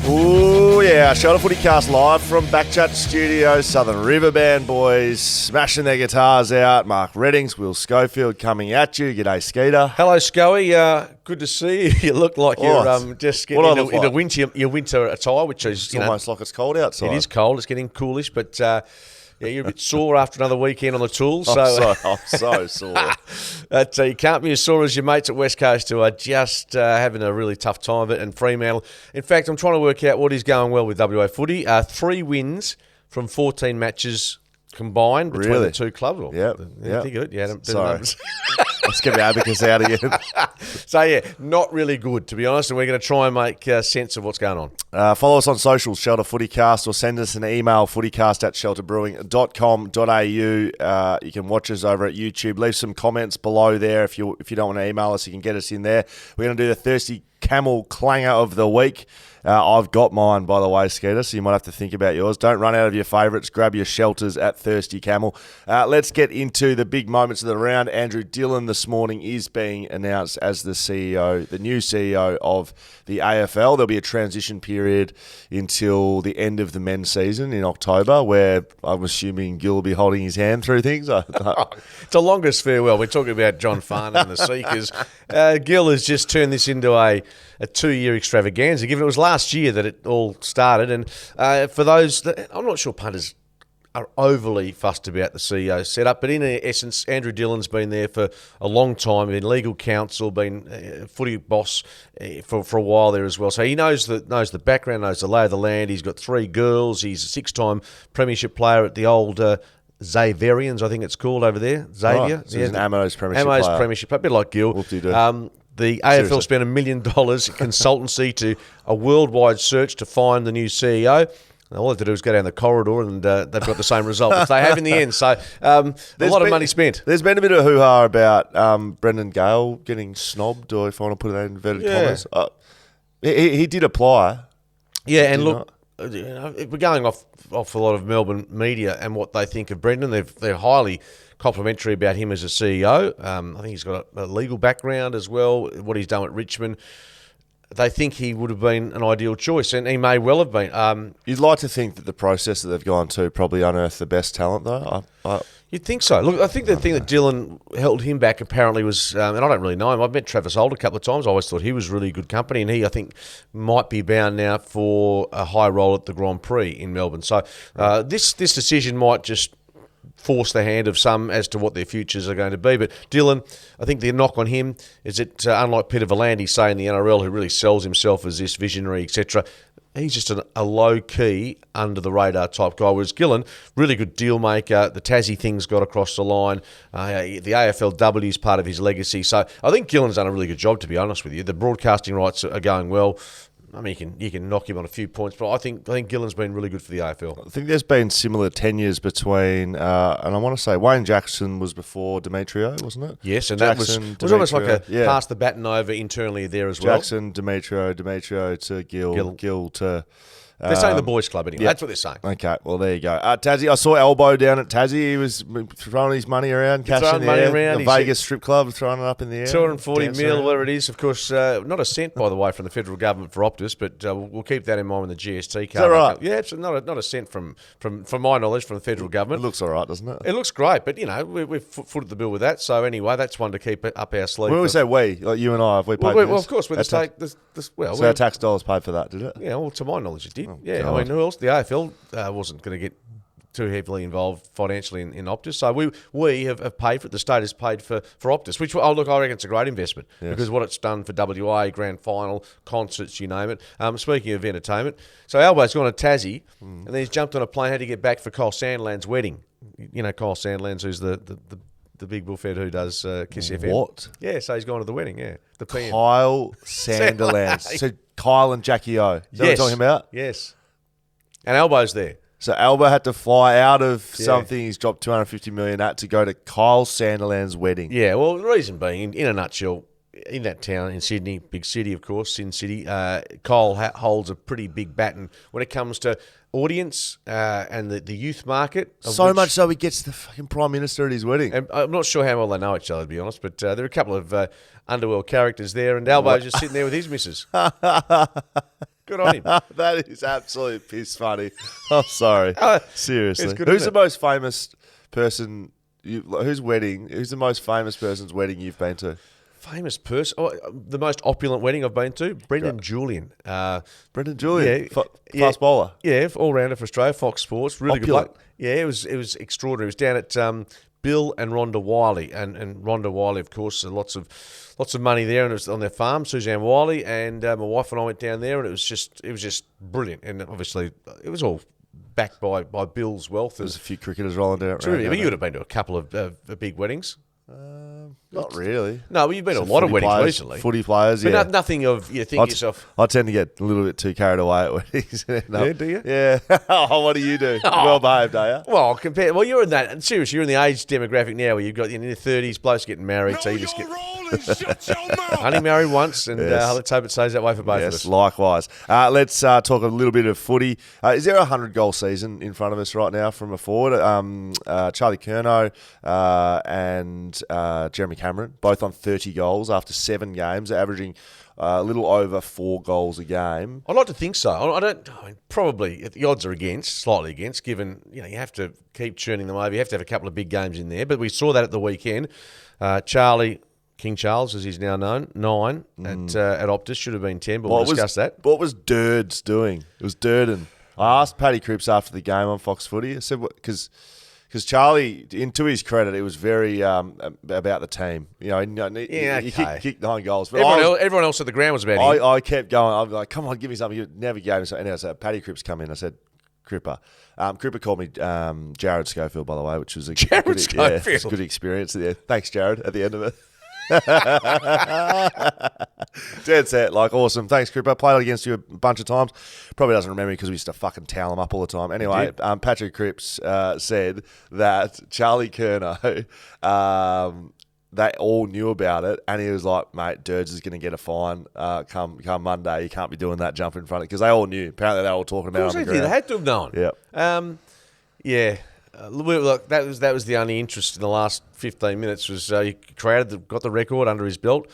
Oh yeah, show the FootyCast live from BackChat Studios. Southern Riverband boys smashing their guitars out. Mark Reddings, Will Schofield coming at you. G'day, Skeeter. Hello, Scoey. Good to see you. You look like you're just getting into your winter attire, which is almost like it's cold outside. It is cold. It's getting coolish, but you're a bit sore after another weekend on the tools. I'm so sore. You can't be as sore as your mates at West Coast who are just having a really tough time of it. And Fremantle. In fact, I'm trying to work out what is going well with WA Footy. 3 wins from 14 matches combined between the two clubs. Yep. Good. Yeah. Sorry. Let's get the abacus out again. So, not really good, to be honest, and we're going to try and make sense of what's going on. Follow us on socials, Shelter FootyCast, or send us an email, footycast@shelterbrewing.com.au. You can watch us over at YouTube. Leave some comments below there if you don't want to email us. You can get us in there. We're going to do the Thirsty Camel Clanger of the Week. I've got mine, by the way, Skeeter, so you might have to think about yours. Don't run out of your favourites. Grab your shelters at Thirsty Camel. Let's get into the big moments of the round. Andrew Dillon this morning is being announced as the CEO, the new CEO of the AFL. There'll be a transition period until the end of the men's season in October, where I'm assuming Gill will be holding his hand through things. It's the longest farewell. We're talking about John Farnan and the Seekers. Gill has just turned this into a 2-year extravaganza, given it was last year that it all started. And for those that, I'm not sure punters are overly fussed about the CEO setup, but in essence, Andrew Dillon's been there for a long time, been legal counsel, been footy boss for a while there as well. So he knows the background, knows the lay of the land. He's got 3 girls. He's a 6-time premiership player at the old Xaverians, I think it's called over there. Xavier. Right. So he's an Ammo's premiership player. A bit like Gill. The AFL spent $1 million consultancy to a worldwide search to find the new CEO. All they have to do is go down the corridor and they've got the same result, which they have in the end. So a lot of money spent. There's been a bit of hoo-ha about Brendan Gale getting snobbed, or if I want to put it in inverted commas. He did apply. Yeah, and look, we're going off a lot of Melbourne media and what they think of Brendan. They're highly complimentary about him as a CEO. I think he's got a legal background as well, what he's done at Richmond. They think he would have been an ideal choice, and he may well have been. You'd like to think that the process that they've gone to probably unearthed the best talent, though? You'd think so. Look, I think the thing that Dillon held him back apparently was, and I don't really know him, I've met Travis Holt a couple of times. I always thought he was really good company, and he, I think, might be bound now for a high role at the Grand Prix in Melbourne. So this decision might just force the hand of some as to what their futures are going to be. But Dillon, I think the knock on him is that, unlike Peter Volandy, say, in the NRL, who really sells himself as this visionary, etc., he's just a low-key, under-the-radar type guy, whereas Gillen, really good deal maker. The Tassie thing's got across the line. The AFLW is part of his legacy. So I think Gillen's done a really good job, to be honest with you. The broadcasting rights are going well. I mean, you can knock him on a few points, but I think Gillen's been really good for the AFL. I think there's been similar tenures between, and I want to say Wayne Jackson was before Demetrio, wasn't it? Yes, and Jackson, that was almost like a pass the baton over internally there as well. Jackson, Demetrio to Gill to... They're saying the boys' club anyway. Yeah. That's what they're saying. Okay, well, there you go. Tassie, I saw Elbow down at Tassie. He was throwing his money around, cashing money around. The Vegas strip club, throwing it up in the air. 240 mil, whatever it is. Of course, not a cent, by the way, from the federal government for Optus, but we'll keep that in mind when the GST comes. Is that right? Yeah, it's not a cent from my knowledge from the federal government. It looks all right, doesn't it? It looks great, but, we've footed the bill with that. So, anyway, that's one to keep up our sleeve. When we say we, like you and I, have we paid for this? Well, of course, with so our tax dollars paid for that, did it? Yeah, well, to my knowledge, it did. Oh, yeah, God. I mean, who else? The AFL wasn't going to get too heavily involved financially in Optus. So we have paid for it. The state has paid for Optus, which, I reckon it's a great investment because what it's done for WA, grand final, concerts, you name it. Speaking of entertainment, so Albo's gone to Tassie and then he's jumped on a plane, had to get back for Kyle Sandland's wedding. You know Kyle Sandlands, who's the big bullfed who does Kiss FM. What? Yeah, so he's gone to the wedding, the PM. Kyle Sandilands. So Kyle and Jackie O. Is that what you're talking about? Yes. And Albo's there. So Albo had to fly out of something he's dropped $250 million at to go to Kyle Sandilands' wedding. Yeah, well, the reason being, in a nutshell, in that town, in Sydney, big city, of course, Sin City, Kyle holds a pretty big baton when it comes to audience and the youth market. So much so he gets the fucking Prime Minister at his wedding. And I'm not sure how well they know each other, to be honest, but there are a couple of underworld characters there, and Albo's just sitting there with his missus. Good on him. That is absolute piss funny. I'm sorry. Seriously. good, Who's isn't the most famous person, who's the most famous person's wedding you've been to? Famous person? Oh, the most opulent wedding I've been to? Brendan Julian. Brendan Julian? Yeah, fast bowler? Yeah, all-rounder for Australia, Fox Sports. Really Opulent. good bloke. Yeah, it was extraordinary. It was down at Bill and Rhonda Wiley. And Rhonda Wiley, of course, lots of money there, and it was on their farm, Suzanne Wiley, and my wife and I went down there, and it was just brilliant. And obviously, it was all backed by Bill's wealth. There's a few cricketers rolling down. True. I mean, you would have been to a couple of big weddings. Not really. No, well, you've been to a lot of weddings recently. Footy players, but yeah. Nothing of you think yourself. I tend to get a little bit too carried away at weddings. Yeah, do you? Yeah. Oh, what do you do? Well behaved, are you? Well, you're in that. Seriously, you're in the age demographic now where you've got in your 30s, blokes getting married, so you just get. Only married once, and let's hope it stays that way for both of us. Likewise. Let's talk a little bit of footy. Is there a 100-goal season in front of us right now from a forward? Charlie Curnow and Jeremy Cameron, both on 30 goals after 7 games, averaging a little over 4 goals a game. I'd like to think so. I mean, probably the odds are slightly against, given you have to keep churning them over. You have to have a couple of big games in there. But we saw that at the weekend. Charlie, King Charles, as he's now known, 9 at Optus, should have been 10, but we'll discuss that. What was Durds doing? It was Durden. I asked Paddy Cripps after the game on Fox Footy. I said, because Charlie, to his credit, it was very about the team. He kicked 9 goals. But everyone else at the ground was about him. I kept going. I was like, come on, give me something. You never gave me something. Anyway, so Paddy Cripps come in. I said, Cripper. Cripper called me Jared Schofield, by the way, which was a good experience. Yeah, thanks, Jared, at the end of it. Dead set, awesome. Thanks, Cripper. Played against you a bunch of times. Probably doesn't remember me because we used to fucking towel him up all the time. Anyway, Patrick Cripps said that Charlie Curnow, they all knew about it, and he was like, mate, Durds is going to get a fine come Monday. You can't be doing that jump in front of it, because they all knew. Apparently they were all talking about it on the ground. They had to have known. Yeah. Look, that was the only interest in the last 15 minutes was he got the record under his belt.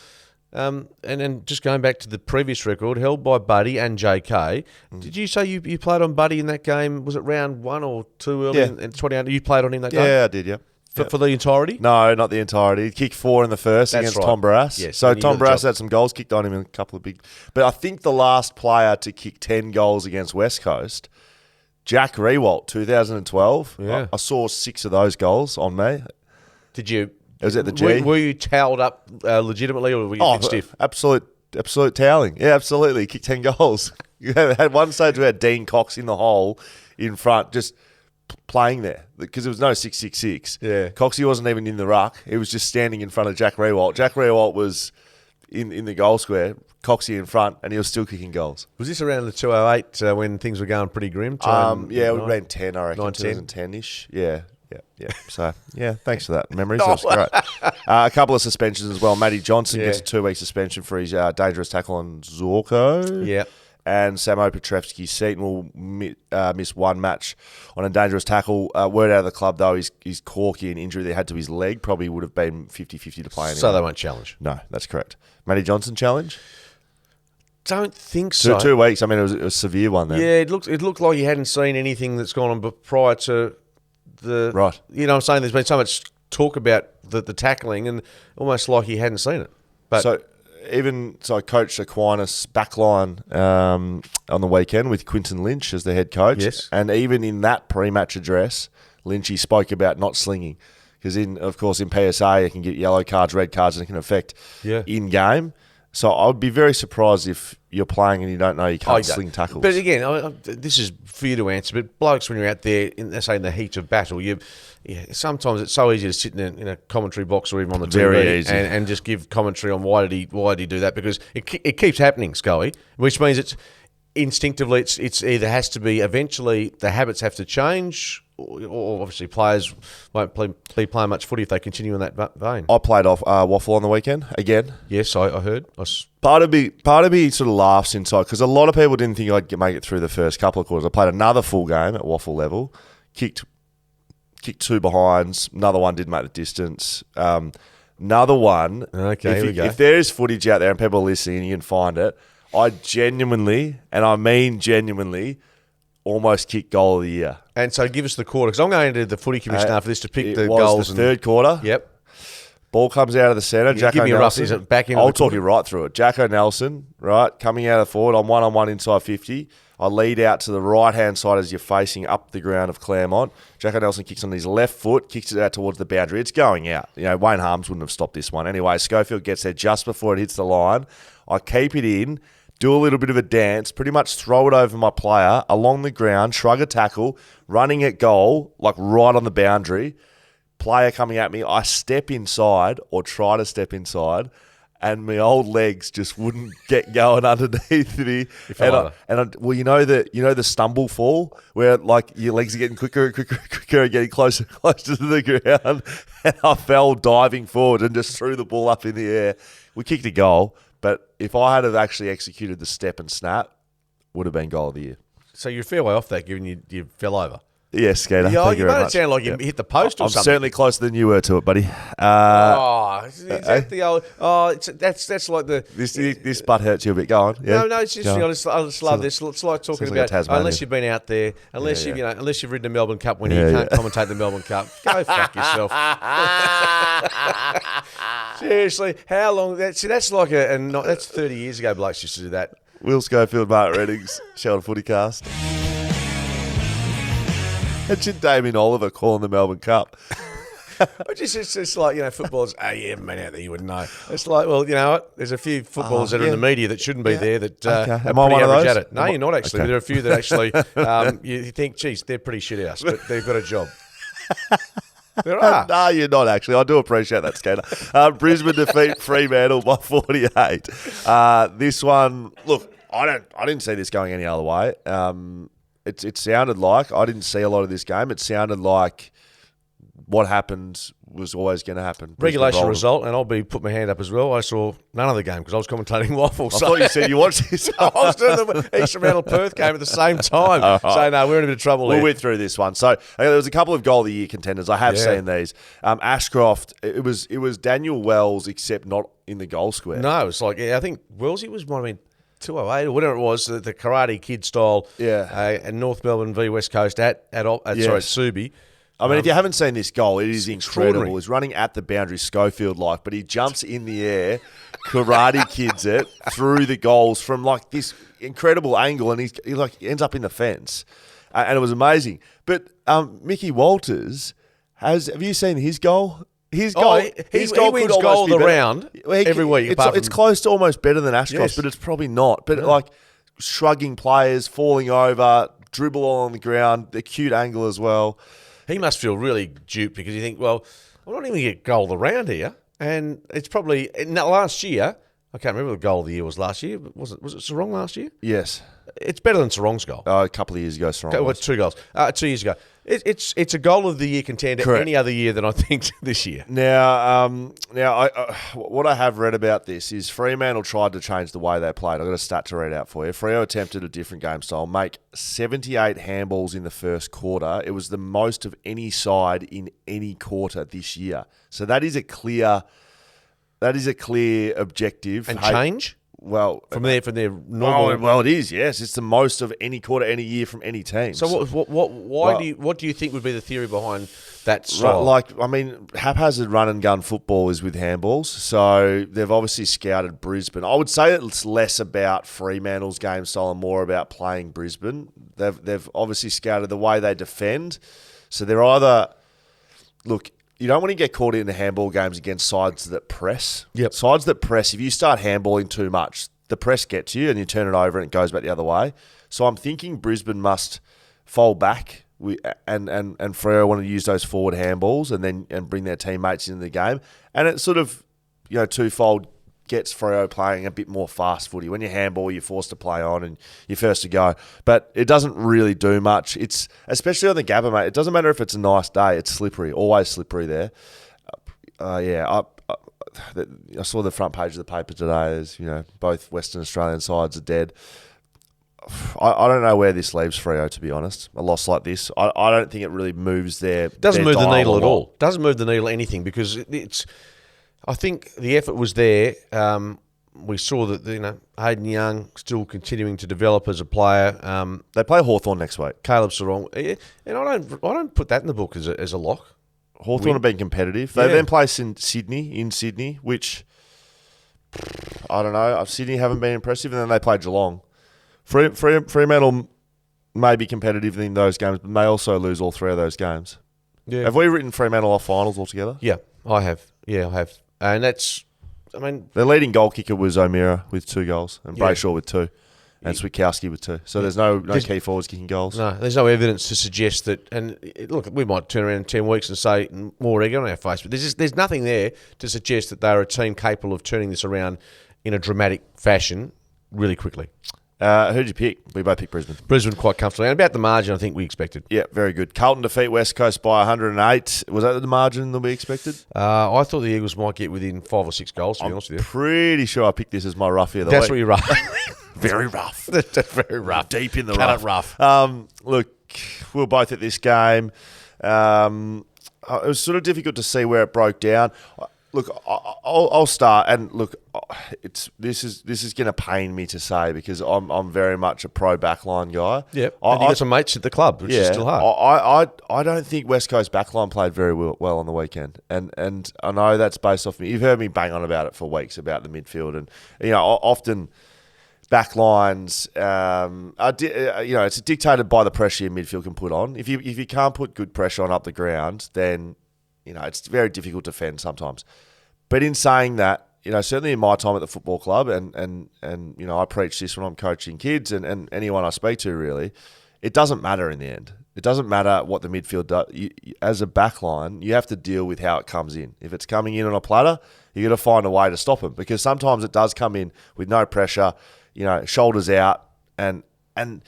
And then just going back to the previous record held by Buddy and JK, did you say you played on Buddy in that game? Was it round 1 or 2 early in 20? You played on him that game? Yeah, I did, yeah. For the entirety? No, not the entirety. He kicked 4 in the first against Tom Barras. Yes, so Tom Barras had some goals, kicked on him in a couple of big... But I think the last player to kick 10 goals against West Coast... Jack Rewalt, 2012. Yeah. I saw 6 of those goals on me. Did you? It was at the G. Were you towelled up legitimately, or were you a bit stiff? Absolute toweling. Yeah, absolutely. Kicked 10 goals. You had one stage where Dean Cox in the hole in front, just playing there because there was no 666. Yeah. Coxie wasn't even in the ruck. He was just standing in front of Jack Rewalt. Jack Rewalt was in the goal square. Coxie in front, and he was still kicking goals. Was this around the 208 when things were going pretty grim? It would have been 10, I reckon. 2010-ish. Yeah. So, thanks for that. Memories. That's great. A couple of suspensions as well. Matty Johnson gets a 2-week suspension for his dangerous tackle on Zorko. Yeah. And Samo Petrevsky-Seton will miss 1 match on a dangerous tackle. Word out of the club, though, is corky and injury they had to his leg probably would have been 50-50 to play anyway. So they won't challenge? No, that's correct. Matty Johnson challenge? Don't think so. 2 weeks. I mean, it was a severe one then. Yeah, it looked like he hadn't seen anything that's gone on but prior to the... Right. You know what I'm saying? There's been so much talk about the tackling and almost like he hadn't seen it. But I coached Aquinas backline on the weekend with Quinton Lynch as the head coach. Yes. And even in that pre-match address, Lynchy spoke about not slinging. Because, of course, in PSA, you can get yellow cards, red cards, and it can affect in-game. So I would be very surprised if you're playing and you don't know you can't sling tackles. But again, this is for you to answer. But blokes, when you're out there, in the heat of battle, sometimes it's so easy to sit in a commentary box or even on the TV and just give commentary on why did he do that, because it keeps happening, Scully, which means it's instinctively it's either has to be eventually the habits have to change. Or obviously players won't play much footy if they continue in that vein. I played off Waffle on the weekend again. Yes, I heard. Part of me sort of laughs inside because a lot of people didn't think I'd make it through the first couple of quarters. I played another full game at Waffle level, kicked 2 behinds. Another one didn't make the distance. Another one. Okay, here we go. If there is footage out there and people are listening, you can find it. I genuinely, and I mean genuinely, almost kicked goal of the year. And so give us the quarter, because I'm going to the footy commission after this to pick the was goals. The third quarter. Yep. Ball comes out of the centre. Yeah, give me a rough. Is it back into I'll the talk quarter? you right through it. Jacko Nelson, right, coming out of the forward. I'm one-on-one inside 50. I lead out to the right-hand side as you're facing up the ground of Claremont. Jacko Nelson kicks on his left foot, kicks it out towards the boundary. It's going out. Wayne Harms wouldn't have stopped this one. Anyway, Schofield gets there just before it hits the line. I keep it in, do a little bit of a dance, pretty much throw it over my player, along the ground, shrug a tackle, running at goal, like right on the boundary. Player coming at me, I step inside or try to step inside, and my old legs just wouldn't get going underneath me. Well, you know the stumble fall where like your legs are getting quicker and quicker and quicker and getting closer and closer to the ground, and I fell diving forward and just threw the ball up in the air. We kicked a goal, but if I had have actually executed the step and snap, would have been goal of the year. So you're a fair way off that, given you fell over. Yes, Skater. Yeah, you made it sound like you hit the post or something. I'm certainly closer than you were to it, buddy. Is that the old? That's like the. This butt hurts you a bit. Go on. Yeah? No, it's just I just love this. It's like talking about unless you've been out there, unless unless you've ridden the Melbourne Cup when you can't commentate the Melbourne Cup. Go fuck yourself. Seriously, how long? That's like that's 30 years ago. Blokes used to do that. Will Schofield, Mark Reddings, Sheldon FootyCast. Imagine Damien Oliver calling the Melbourne Cup. It's just like, footballers, you haven't been out there, you wouldn't know. It's like, well, you know what? There's a few footballers that are in the media that shouldn't be there that are Am I one of those? at it. No, you're not actually. Okay. There are a few that actually, you think, geez, they're pretty shit house, but they've got a job. There are. No, you're not actually. I do appreciate that, Skater. Brisbane defeat Fremantle by 48. This one, look, I didn't see this going any other way. It sounded like, I didn't see a lot of this game. It sounded like what happened was always going to happen. Regulation result, and I'll be putting my hand up as well. I saw none of the game because I was commentating Waffle. I thought you said you watched this. I was doing the East Fremantle Perth game at the same time. Right. So, no, we're in a bit of trouble here. We'll whip through this one. So, there was a couple of goal of the year contenders. I have seen these. Ashcroft, it was Daniel Wells, except not in the goal square. No, it's like, I think Wellesley might have been 208 or whatever it was, the Karate Kid style. And North Melbourne v West Coast at Subi. I mean, if you haven't seen this goal, it is incredible. He's running at the boundary, Schofield-like, but he jumps in the air, Karate Kids it through the goals from like this incredible angle, and he ends up in the fence, and it was amazing. But Mickey Walters have you seen his goal? His goal, he wins goal of the round every week. It's close to almost better than Ashcroft's, but it's probably not. But like shrugging players, falling over, dribble on the ground, the cute angle as well. He must feel really duped because you think, well, I'm not even going to get goal of the round here. And it's probably, last year, I can't remember what the goal of the year was last year. Was it Sarong last year? Yes. It's better than Sarong's goal. A couple of years ago, Sarong. 2 goals. 2 years ago. It's a goal of the year contender any other year than I think this year. Now, what I have read about this is Fremantle tried to change the way they played. I've got a stat to read out for you. Freo attempted a different game style, make 78 handballs in the first quarter. It was the most of any side in any quarter this year. So that is a clear objective. And change? Well, from their normal. Well, it is. Yes, it's the most of any quarter, any year from any team. So what do you think would be the theory behind that style? Haphazard run and gun football is with handballs. So they've obviously scouted Brisbane. I would say it's less about Fremantle's game style and more about playing Brisbane. They've obviously scouted the way they defend. So they're either look. You don't want to get caught into handball games against sides that press. Yep. Sides that press, if you start handballing too much, the press gets you and you turn it over and it goes back the other way. So I'm thinking Brisbane must fold back and Freo want to use those forward handballs and bring their teammates into the game. And it's sort of, twofold gets Freo playing a bit more fast footy. When you handball, you're forced to play on and you're first to go. But it doesn't really do much. It's especially on the Gabba, mate. It doesn't matter if it's a nice day. It's slippery. Always slippery there. I saw the front page of the paper today. As both Western Australian sides are dead. I don't know where this leaves Freo, to be honest. A loss like this, I don't think it really moves their. Doesn't move the needle at all. Doesn't move the needle anything because it's. I think the effort was there. we saw that Hayden Young still continuing to develop as a player. They play Hawthorn next week. Caleb Sarong, and I don't put that in the book as a lock. Hawthorn have been competitive. They then play in Sydney, which I don't know. Sydney haven't been impressive, and then they play Geelong. Fremantle may be competitive in those games, but may also lose all 3 of those games. Yeah. Have we written Fremantle off finals altogether? Yeah, I have. Yeah, I have. And that's, I mean... Their leading goal kicker was O'Meara with 2 goals, and Brayshaw with 2, and Switkowski with 2. So there's no key forwards kicking goals. No, there's no evidence to suggest that... And look, we might turn around in 10 weeks and say more egg on our face, but there's nothing there to suggest that they're a team capable of turning this around in a dramatic fashion really quickly. Who'd you pick? We both picked Brisbane. Brisbane quite comfortably. And about the margin I think we expected. Yeah, very good. Carlton defeat West Coast by 108. Was that the margin that we expected? I thought the Eagles might get within 5 or 6 goals, to be honest with you. Pretty sure I picked this as my roughie of the week. That's what you're rough. Very rough. That's very rough. Deep in the Cut rough. it rough. Look, we were both at this game. It was sort of difficult to see where it broke down. Look, I'll start, and look, this is going to pain me to say because I'm very much a pro backline guy. Yep, and you got some mates at the club, which is still hard. I don't think West Coast backline played very well on the weekend, and I know that's based off me. You've heard me bang on about it for weeks about the midfield, and often backlines, it's dictated by the pressure your midfield can put on. If you can't put good pressure on up the ground, then it's very difficult to defend sometimes. But in saying that, certainly in my time at the football club, and I preach this when I'm coaching kids and anyone I speak to, really, it doesn't matter in the end. It doesn't matter what the midfield does. As a backline, you have to deal with how it comes in. If it's coming in on a platter, you got to find a way to stop them because sometimes it does come in with no pressure, shoulders out, and I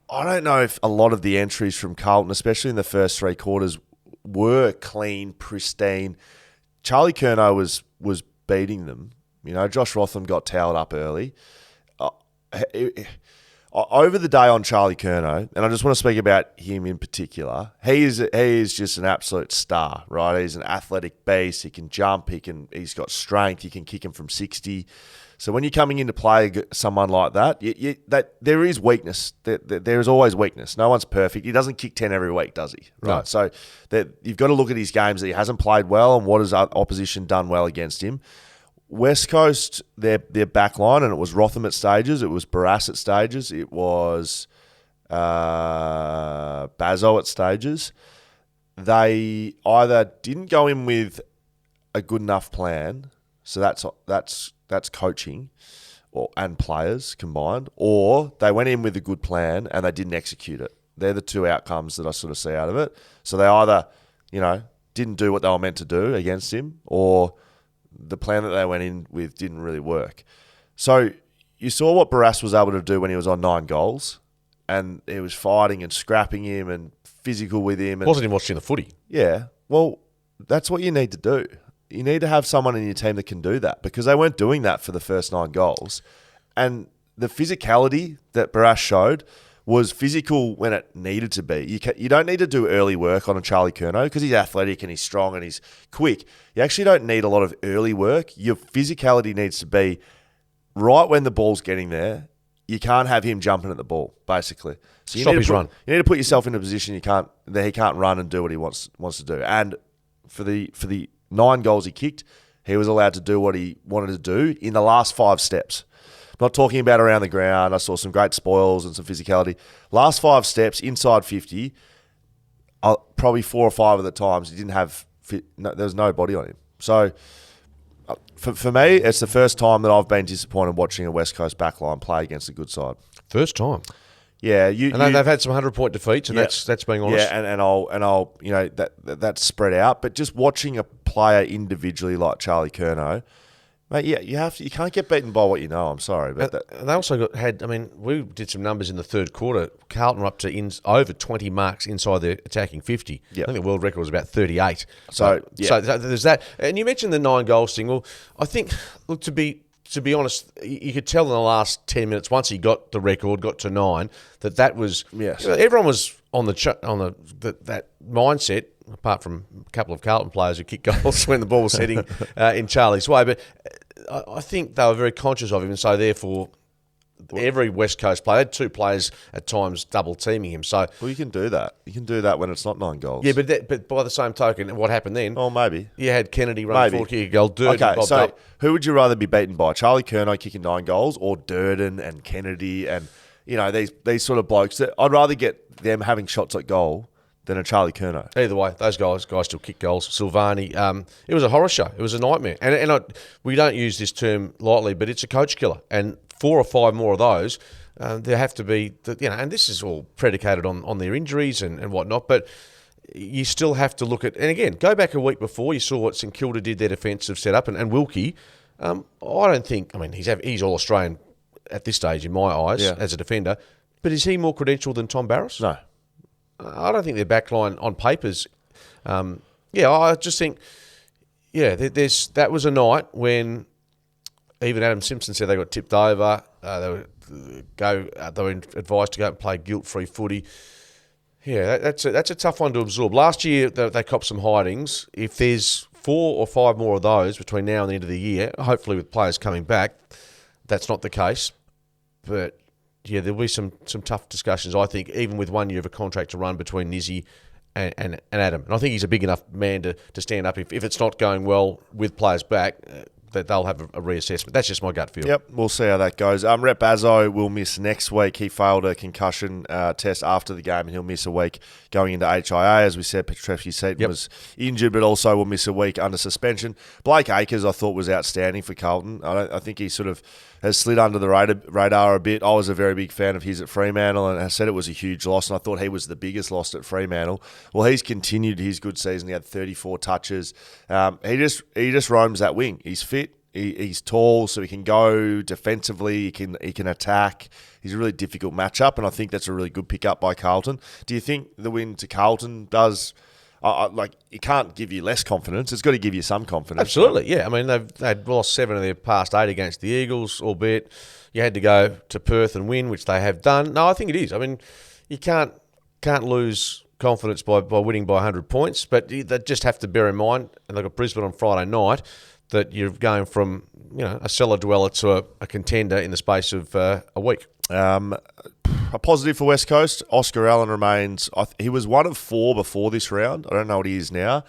don't know if a lot of the entries from Carlton, especially in the first 3 quarters, were clean, pristine. Charlie Curnow was beating them. Josh Rotham got towed up early. Over the day on Charlie Curnow, and I just want to speak about him in particular, he is just an absolute star, right? He's an athletic beast. He can jump. He's got strength. He can kick him from 60. So when you're coming in to play someone like that, that there is weakness. There is always weakness. No one's perfect. He doesn't kick 10 every week, does he? Right. No. So you've got to look at his games that he hasn't played well and what has opposition done well against him. West Coast, their back line, and it was Rotham at stages. It was Barras at stages. It was Bazzo at stages. They either didn't go in with a good enough plan, so that's coaching and players combined, or they went in with a good plan and they didn't execute it. They're the 2 outcomes that I sort of see out of it. So they either, didn't do what they were meant to do against him, or the plan that they went in with didn't really work. So you saw what Barras was able to do when he was on 9 goals, and he was fighting and scrapping him and physical with him. And, wasn't even watching the footy. Yeah, well, that's what you need to do. You need to have someone in your team that can do that because they weren't doing that for the first 9 goals. And the physicality that Barras showed was physical when it needed to be. You don't need to do early work on a Charlie Curnow because he's athletic and he's strong and he's quick. You actually don't need a lot of early work. Your physicality needs to be right when the ball's getting there. You can't have him jumping at the ball, basically. So Stop his run. You need to put yourself in a position that he can't run and do what he wants to do. And for the 9 goals he kicked, he was allowed to do what he wanted to do in the last 5 steps. I'm not talking about around the ground. I saw some great spoils and some physicality. Last 5 steps, inside 50, probably 4 or 5 of the times he didn't have there was no body on him. So for me, it's the first time that I've been disappointed watching a West Coast backline play against a good side. First time. Yeah, they've had some 100-point defeats, and that's being honest. Yeah, and I'll that's spread out. But just watching a player individually like Charlie Curnow, mate, you can't get beaten by what you know. I'm sorry, but they also we did some numbers in the 3rd quarter. Carlton were up to over 20 marks inside their attacking 50. Yep. I think the world record was about 38. So there's that. And you mentioned the 9 goals thing. Well, I think to be honest, you could tell in the last 10 minutes, once he got the record, got to 9, that was... Yes. Everyone was on that mindset, apart from a couple of Carlton players who kicked goals when the ball was heading in Charlie's way. But I think they were very conscious of him, and so therefore every West Coast player had two players at times double teaming him. So you can do that. You can do that when it's not 9 goals. yeah, but by the same token, what happened then? Oh, maybe. You had Kennedy run forward, kick a goal, Durden Okay, bobbed so up. who would you rather be beaten by? Charlie Curnow kicking 9 goals or Durden and Kennedy and, these sort of blokes? I'd rather get them having shots at goal than a Charlie Curnow. Either way, those guys still kick goals. Silvani, it was a horror show. It was a nightmare. And we don't use this term lightly, but it's a coach killer. And 4 or 5 more of those, there have to be, and this is all predicated on their injuries and whatnot, but you still have to look at, and again, go back a week before, you saw what St Kilda did, their defensive setup, and Wilkie, I don't think, he's All-Australian at this stage in my eyes as a defender, but is he more credentialed than Tom Barras? No. I don't think their backline on papers. I just think, that was a night when even Adam Simpson said they got tipped over. They were advised to go and play guilt-free footy. Yeah, that's a tough one to absorb. Last year they copped some hidings. If there's 4 or 5 more of those between now and the end of the year, hopefully with players coming back, that's not the case. But yeah, there'll be some tough discussions, I think, even with 1 year of a contract to run between Nizzy and Adam. And I think he's a big enough man to stand up if it's not going well with players back, that they'll have a reassessment. That's just my gut feel. Yep, we'll see how that goes. Rep Bazzo will miss next week. He failed a concussion test after the game, and he'll miss a week going into HIA. As we said, Petrevski-Seton was injured, but also will miss a week under suspension. Blake Acres, I thought, was outstanding for Carlton. I think he sort of has slid under the radar a bit. I was a very big fan of his at Fremantle, and I said it was a huge loss, and I thought he was the biggest loss at Fremantle. Well, he's continued his good season. He had 34 touches. He just roams that wing. He's fit. He's tall, so he can go defensively. He can attack. He's a really difficult matchup, and I think that's a really good pickup by Carlton. Do you think the win to Carlton does? It can't give you less confidence. It's got to give you some confidence. Absolutely, yeah. They'd lost 7 of their past 8 against the Eagles, albeit you had to go to Perth and win, which they have done. No, I think it is. You can't lose confidence by winning by 100 points, but they just have to bear in mind, and they've got Brisbane on Friday night, that you're going from a cellar dweller to a contender in the space of a week. A positive for West Coast, Oscar Allen remains. He was 1 of 4 before this round. I don't know what he is now.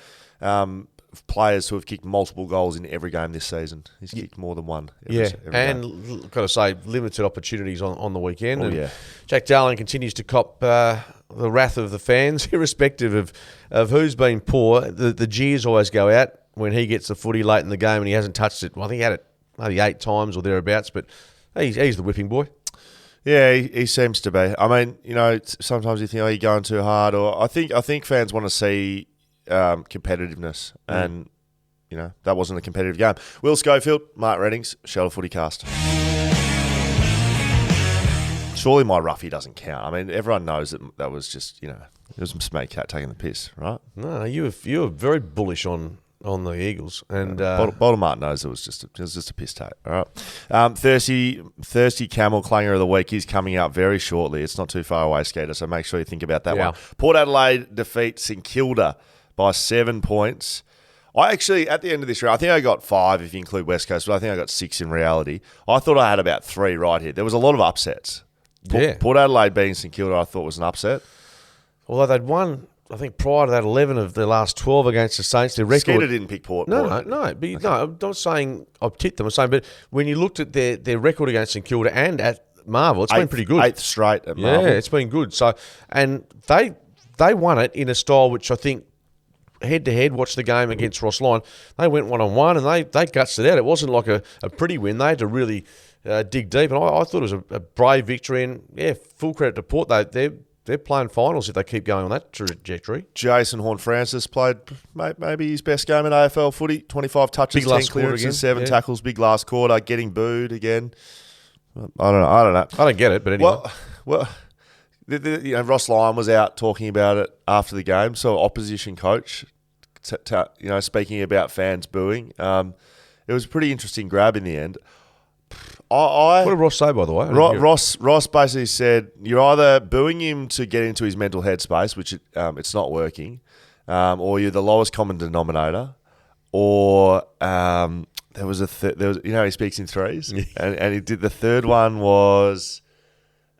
Players who have kicked multiple goals in every game this season. He's kicked more than one. Every game. Got to say, limited opportunities on the weekend. Oh, Jack Darling continues to cop the wrath of the fans, irrespective of who's been poor. The jeers always go out when he gets the footy late in the game and he hasn't touched it. Well, I think he had it maybe 8 times or thereabouts, but he's the whipping boy. Yeah, he seems to be. Sometimes you think, you're going too hard, or I think fans want to see competitiveness, and that wasn't a competitive game. Will Schofield, Mark Reddings, Shelter FootyCast. Surely my roughie doesn't count. Everyone knows that was just it was some smake cat taking the piss, right? No, you were very bullish on the Eagles, and Bottom Mart knows it was just a piss take. All right, thirsty Camel Clanger of the Week is coming out very shortly. It's not too far away, Skater, so make sure you think about that one. Port Adelaide defeat St Kilda by 7 points. I actually, at the end of this round, I think I got 5 if you include West Coast, but I think I got 6 in reality. I thought I had about 3 right here. There was a lot of upsets. Port Adelaide beating St Kilda, I thought was an upset. Although they'd won, I think prior to that, 11 of their last 12 against the Saints. Their record. Skeeter didn't pick Port. No. I'm not saying I've tipped them. I'm saying, but when you looked at their record against St Kilda and at Marvel, it's been pretty good. 8th straight at Marvel. Yeah, it's been good. So, and they won it in a style which I think, head-to-head, watch the game against Ross Lyon, they went one-on-one and they gutsed it out. It wasn't like a pretty win. They had to really dig deep, and I thought it was a brave victory, and full credit to Port. They're playing finals if they keep going on that trajectory. Jason Horne-Francis played maybe his best game in AFL footy. 25 touches, 10 clearances, 7 tackles, big last quarter, getting booed again. I don't know. I don't get it, but anyway. Well, Ross Lyon was out talking about it after the game. So opposition coach, speaking about fans booing. It was a pretty interesting grab in the end. What did Ross say, by the way? Ross basically said you're either booing him to get into his mental headspace, which it's not working, or you're the lowest common denominator, or There was he speaks in threes, and he did the third one was.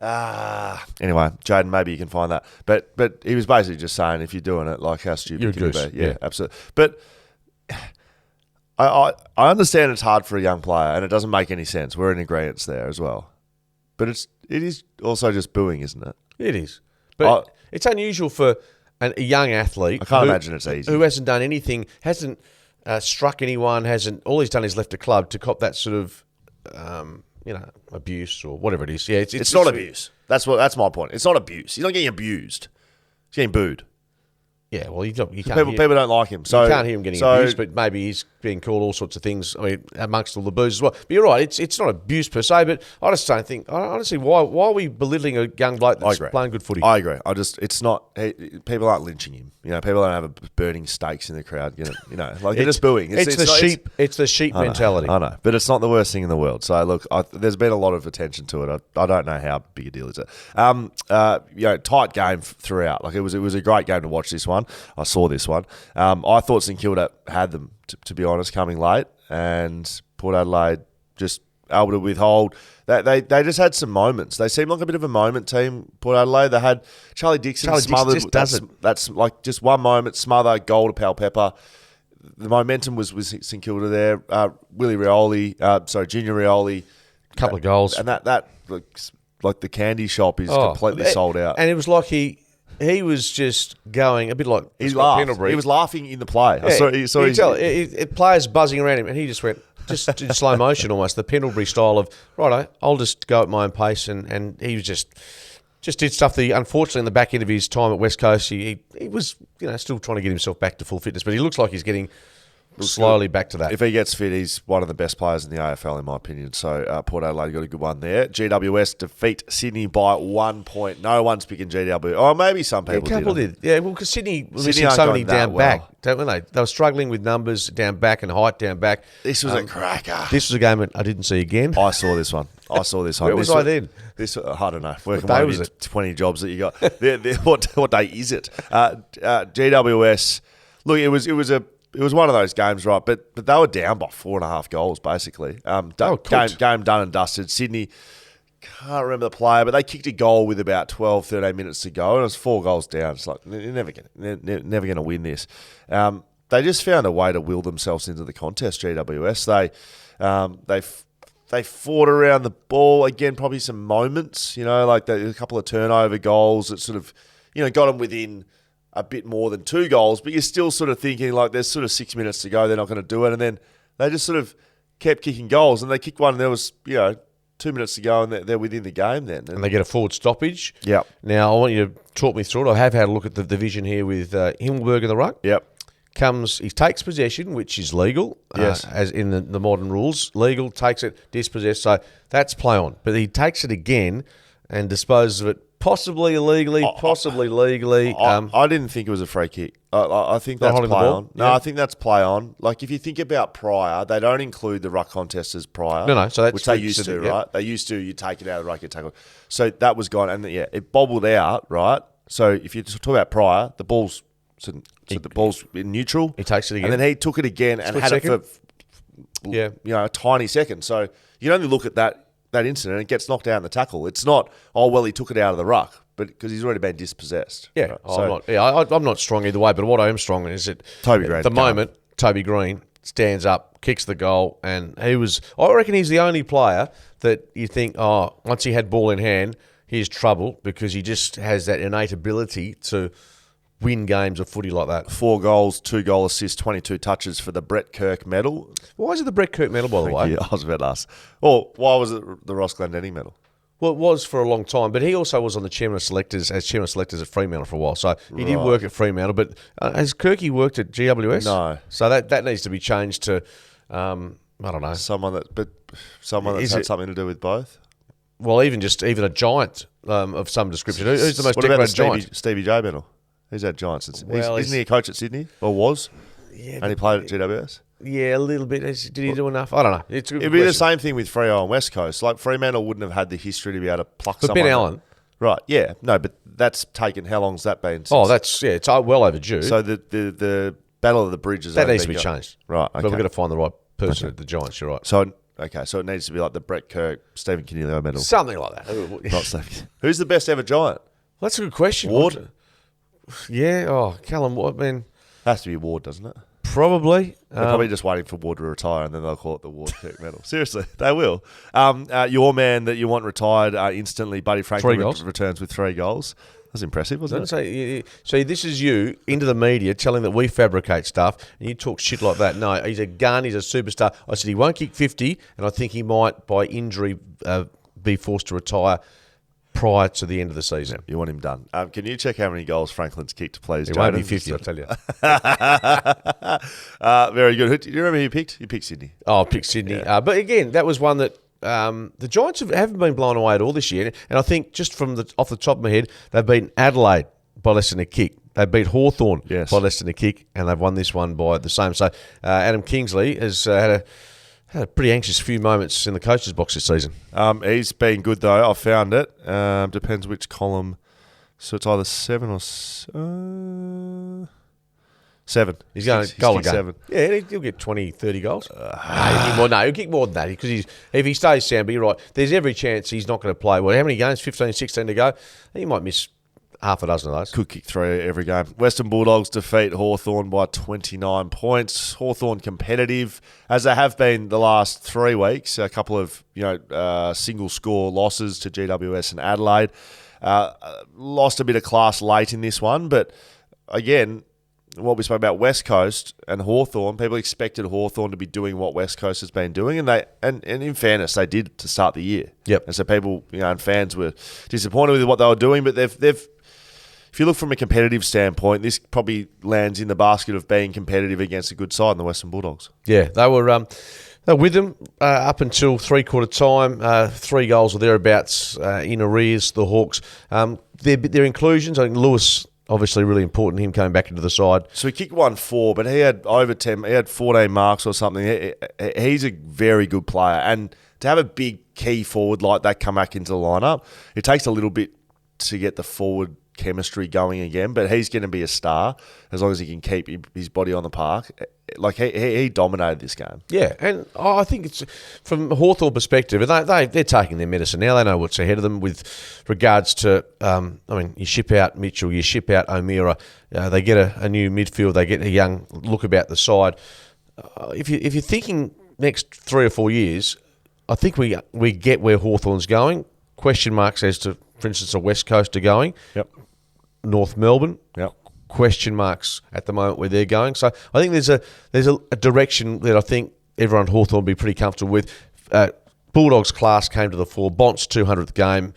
Anyway, Jaden, maybe you can find that. But he was basically just saying, if you're doing it, like, how stupid can you be? Yeah, absolutely. But I understand it's hard for a young player, and it doesn't make any sense. We're in agreement there as well. But it is also just booing, isn't it? It is. But it's unusual for a young athlete. I can't imagine it's easy. Who hasn't done anything, hasn't struck anyone, all he's done is left a club to cop that sort of, abuse or whatever it is. Yeah, it's not abuse. That's my point. It's not abuse. He's not getting abused. He's getting booed. Yeah, well, you can't people don't like him. So you can't hear him getting abused, but maybe he's being called all sorts of things. I mean, amongst all the boos as well. But you're right, it's not abuse per se. But I just don't think. Honestly, why are we belittling a young bloke that's playing good footy? I agree. It's not. People aren't lynching him. People don't have burning stakes in the crowd. Like they're just booing. It's the sheep mentality. I know, but it's not the worst thing in the world. So look, there's been a lot of attention to it. I don't know how big a deal is it. Tight game throughout. Like it was a great game to watch. This one, I saw this one. I thought St Kilda had them, to be honest, coming late, and Port Adelaide just able to withhold. They just had some moments. They seemed like a bit of a moment team, Port Adelaide. They had Charlie Dixon smothered. Just does it. That's like just one moment, smother, goal to Pal Pepper. The momentum was St Kilda there. Junior Rioli. Couple of goals. And that like the candy shop is completely sold out. And it was like he was just going a bit like he laughed. Pendlebury. He was laughing in the play. Yeah, you tell players buzzing around him, and he just went just in slow motion almost, the Pendlebury style of righto, I'll just go at my own pace, and he was just did stuff that unfortunately in the back end of his time at West Coast he was still trying to get himself back to full fitness, but he looks like he's getting slowly back to that. If he gets fit, he's one of the best players in the AFL, in my opinion. So Port Adelaide got a good one there. GWS defeat Sydney by 1 point. No one's picking GW. Oh, maybe some people did. A couple did. Yeah, well, because Sydney was missing so many down back, don't they? They were struggling with numbers down back and height down back. This was a cracker. This was a game that I didn't see again. I saw this one. Where was I then? I don't know. Working one of your 20 jobs that you got. What day is it? GWS. Look, it was one of those games, right? But they were down by 4.5 goals, basically. Game done and dusted. Sydney, can't remember the player, but they kicked a goal with about 12, 13 minutes to go, and it was 4 goals down. It's like, they're never going to win this. They just found a way to will themselves into the contest, GWS. They fought around the ball. Again, probably some moments, like a couple of turnover goals that sort of, got them within a bit more than 2 goals, but you're still sort of thinking like there's sort of 6 minutes to go, they're not going to do it. And then they just sort of kept kicking goals, and they kicked one and there was, 2 minutes to go and they're within the game then. And they get a forward stoppage. Yep. Now, I want you to talk me through it. I have had a look at the division here with Himmelberg in the ruck. Yep. He takes possession, which is legal, yes, as in the modern rules. Legal, takes it, dispossessed, so that's play on. But he takes it again and disposes of it, possibly illegally, possibly legally. I didn't think it was a free kick. I think that's play on. No, I think that's play on. Like, if you think about prior, they don't include the ruck contest as prior. No, so that's which they used to, right? They used to, you take it out of the ruck, you tackle. So that was gone, and it bobbled out, right? So if you talk about prior, the ball's the ball's in neutral. He takes it again. And then he took it again and had it for a tiny second. So you can only look at that incident and it gets knocked out in the tackle. It's not, he took it out of the ruck, but because he's already been dispossessed. Yeah, right? I'm not strong either way, but what I am strong in is that Toby Green, Toby Green stands up, kicks the goal, and I reckon he's the only player that you think, once he had ball in hand, he's trouble, because he just has that innate ability to win games of footy like that. 4 goals, 2 goal assists, 22 touches for the Brett Kirk medal. Why is it the Brett Kirk medal, by the way? Yeah, I was about to ask. Well, why was it the Ross Glendenning medal? Well, it was for a long time, but he also was on the chairman of selectors at Fremantle for a while. So he did work at Fremantle, but has Kirky worked at GWS? No. So that needs to be changed to, I don't know. Someone that's had something to do with both? Well, even a giant of some description. Who's the most decorated giant? Stevie J medal. He's had Giants. Isn't he a coach at Sydney? Or was? Yeah. And he played at GWS? Yeah, a little bit. Did he do enough? I don't know. It'd be the same thing with Freo on West Coast. Like, Fremantle wouldn't have had the history to be able to pluck someone. But Ben Allen. Right, yeah. No, but that's taken, how long's that been? It's well overdue. So the Battle of the Bridges. That needs to be changed. Right, okay. But we've got to find the right person at the Giants. You're right. So it needs to be like the Brett Kirk, Stephen Caniglio medal. Something like that. Not Stephen. Who's the best ever Giant? That's a good question. Ward? Yeah. Oh, Callum Ward, man. Has to be Ward, doesn't it? Probably. They're probably just waiting for Ward to retire, and then they'll call it the Ward Kirk medal. Seriously, they will. Your man that you want retired instantly, Buddy Franklin, returns with 3 goals. That's impressive, wasn't it? So this is you into the media telling that we fabricate stuff, and you talk shit like that. No, he's a gun. He's a superstar. I said he won't kick 50, and I think he might, by injury, be forced to retire prior to the end of the season. You want him done. Can you check how many goals Franklin's kicked, please? It won't be 50, I'll tell you. Very good. Do you remember who you picked? You picked Sydney. Oh, I picked Sydney. Yeah. But again, that was one that the Giants haven't been blown away at all this year. And I think just off the top of my head, they've beaten Adelaide by less than a kick. They beat Hawthorn by less than a kick, and they've won this one by the same. So Adam Kingsley has had a pretty anxious few moments in the coach's box this season. He's been good, though. I found it. Depends which column. So it's either 7 or 7. He's going goal again. 7. Yeah, he'll get 20, 30 goals. He'll kick more than that because if he stays sound, but you're right, there's every chance he's not going to play. Well, how many games? 15, 16 to go? He might miss half a dozen of those. Could kick 3 every game. Western Bulldogs defeat Hawthorn by 29 points. Hawthorn competitive, as they have been the last 3 weeks. A couple of single score losses to GWS and Adelaide. Lost a bit of class late in this one, but again, what we spoke about West Coast and Hawthorn, people expected Hawthorn to be doing what West Coast has been doing, and in fairness, they did to start the year. Yep. And so people, and fans were disappointed with what they were doing, but they've if you look from a competitive standpoint, this probably lands in the basket of being competitive against a good side in the Western Bulldogs. Yeah, they were with them up until 3/4 time, 3 goals or thereabouts in arrears, the Hawks. Their inclusions, I think Lewis, obviously really important, him coming back into the side. So he kicked 1-4, but he had over 10, he had 14 marks or something. He's a very good player. And to have a big key forward like that come back into the lineup, it takes a little bit to get the forward chemistry going again, but he's going to be a star as long as he can keep his body on the park. Like he dominated this game. Yeah, and I think it's from a Hawthorn perspective, they're taking their medicine now. They know what's ahead of them with regards to, you ship out Mitchell, you ship out O'Meara, they get a new midfield, they get a young look about the side. If you're thinking next 3 or 4 years, I think we get where Hawthorn's going. Question marks as to, for instance, the West Coast are going. Yep. North Melbourne. Yep. Question marks at the moment where they're going. So I think there's a direction that I think everyone at Hawthorn will be pretty comfortable with. Bulldogs class came to the fore. Bont's 200th game.